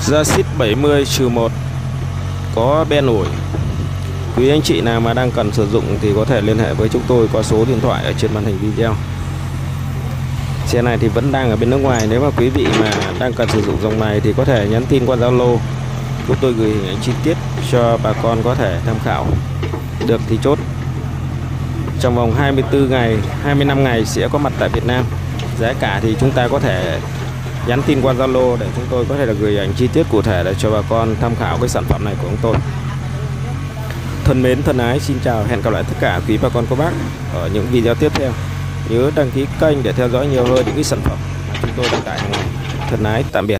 Jasit 70-1 có ben ủi. Quý anh chị nào mà đang cần sử dụng thì có thể liên hệ với chúng tôi qua số điện thoại ở trên màn hình video. Xe này thì vẫn đang ở bên nước ngoài. Nếu mà quý vị mà đang cần sử dụng dòng này thì có thể nhắn tin qua Zalo, chúng tôi gửi hình ảnh chi tiết cho bà con có thể tham khảo. Được thì chốt. Trong vòng 24 ngày, 25 ngày sẽ có mặt tại Việt Nam. Giá cả thì chúng ta có thể nhắn tin qua Zalo để chúng tôi có thể là gửi ảnh chi tiết cụ thể để cho bà con tham khảo cái sản phẩm này của chúng tôi. Thân mến, thân ái, xin chào, hẹn gặp lại tất cả quý bà con cô bác ở những video tiếp theo. Nhớ đăng ký kênh để theo dõi nhiều hơn những cái sản phẩm mà chúng tôi đăng tải hàng ngày. Thân ái, tạm biệt.